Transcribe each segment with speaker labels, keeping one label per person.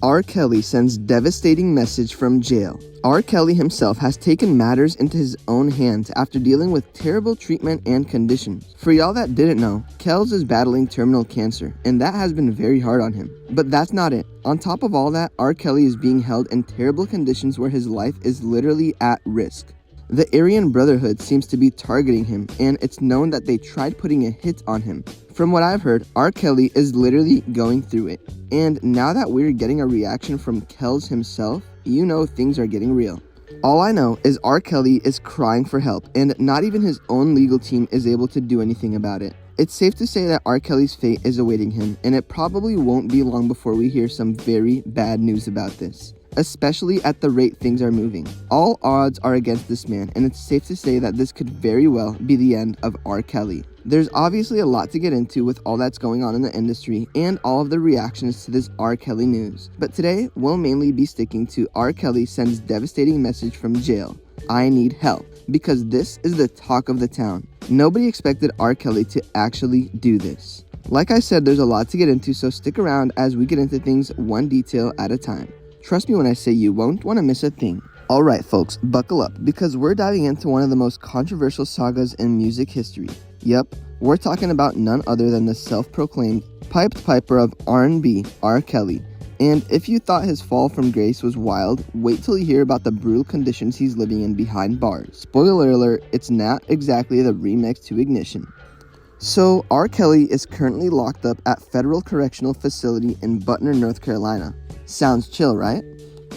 Speaker 1: R. Kelly sends devastating message from jail. R. Kelly himself has taken matters into his own hands after dealing with terrible treatment and conditions. For y'all that didn't know, Kells is battling terminal cancer, and that has been very hard on him. But that's not it. On top of all that, R. Kelly is being held in terrible conditions where his life is literally at risk. The Aryan Brotherhood seems to be targeting him, and it's known that they tried putting a hit on him. From what I've heard, R. Kelly is literally going through it. And now that we're getting a reaction from Kells himself, you know things are getting real. All I know is R. Kelly is crying for help, and not even his own legal team is able to do anything about it. It's safe to say that R. Kelly's fate is awaiting him, and it probably won't be long before we hear some very bad news about this, especially at the rate things are moving. All odds are against this man, and it's safe to say that this could very well be the end of R. Kelly. There's obviously a lot to get into with all that's going on in the industry and all of the reactions to this R. Kelly news, but today we'll mainly be sticking to R. Kelly sends devastating message from jail. I need help, because this is the talk of the town. Nobody expected R. Kelly to actually do this. Like I said, there's a lot to get into, so stick around as we get into things one detail at a time. Trust me when I say you won't want to miss a thing. Alright folks, buckle up, because we're diving into one of the most controversial sagas in music history. Yep, we're talking about none other than the self-proclaimed piped piper of R&B, R. Kelly. And if you thought his fall from grace was wild, wait till you hear about the brutal conditions he's living in behind bars. Spoiler alert, it's not exactly the remix to Ignition. So, R. Kelly is currently locked up at Federal Correctional Facility in Butner, North Carolina. Sounds chill, right?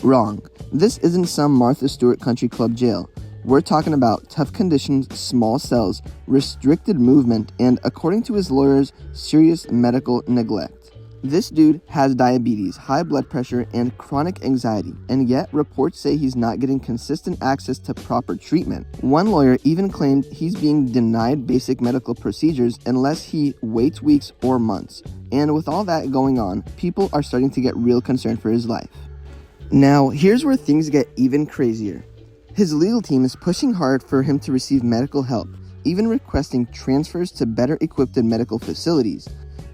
Speaker 1: Wrong. This isn't some Martha Stewart Country Club jail. We're talking about tough conditions, small cells, restricted movement, and according to his lawyers, serious medical neglect. This dude has diabetes, high blood pressure, and chronic anxiety, and yet reports say he's not getting consistent access to proper treatment. One lawyer even claimed he's being denied basic medical procedures unless he waits weeks or months. And with all that going on, people are starting to get real concerned for his life. Now, here's where things get even crazier. His legal team is pushing hard for him to receive medical help, even requesting transfers to better equipped medical facilities.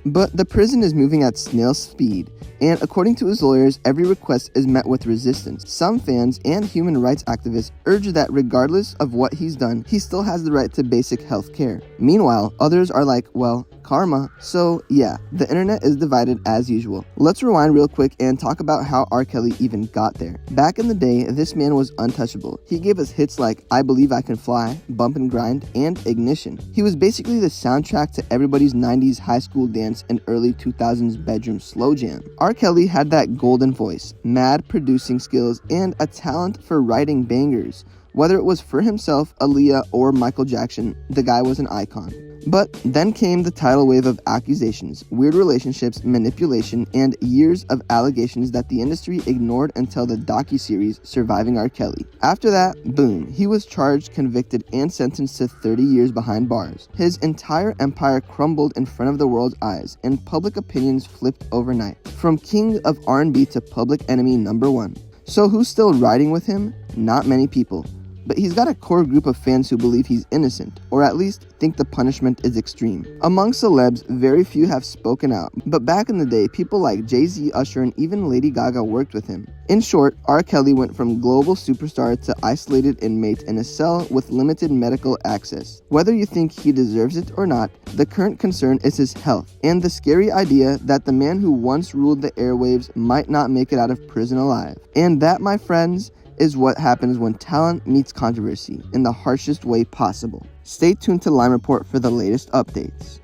Speaker 1: But the prison is moving at snail speed, and according to his lawyers, every request is met with resistance. Some fans and human rights activists urge that regardless of what he's done, he still has the right to basic health care. Meanwhile, others are like, well, karma. So yeah, the internet is divided as usual. Let's rewind real quick and talk about how R. Kelly even got there. Back in the day, this man was untouchable. He gave us hits like I Believe I Can Fly, Bump and Grind, and Ignition. He was basically the soundtrack to everybody's 90s high school dance and early 2000s bedroom slow jam. R. Kelly had that golden voice, mad producing skills, and a talent for writing bangers. Whether it was for himself, Aaliyah, or Michael Jackson, the guy was an icon. But then came the tidal wave of accusations, weird relationships, manipulation, and years of allegations that the industry ignored until the docuseries Surviving R. Kelly. After that, boom, he was charged, convicted, and sentenced to 30 years behind bars. His entire empire crumbled in front of the world's eyes, and public opinions flipped overnight. From king of R&B to public enemy number one. So who's still riding with him? Not many people. But he's got a core group of fans who believe he's innocent, or at least think the punishment is extreme. Among celebs, very few have spoken out, but back in the day, people like Jay-Z, Usher, and even Lady Gaga worked with him. In short, R. Kelly went from global superstar to isolated inmate in a cell with limited medical access. Whether you think he deserves it or not, the current concern is his health, and the scary idea that the man who once ruled the airwaves might not make it out of prison alive. And that, my friends, is what happens when talent meets controversy in the harshest way possible. Stay tuned to Lime Report for the latest updates.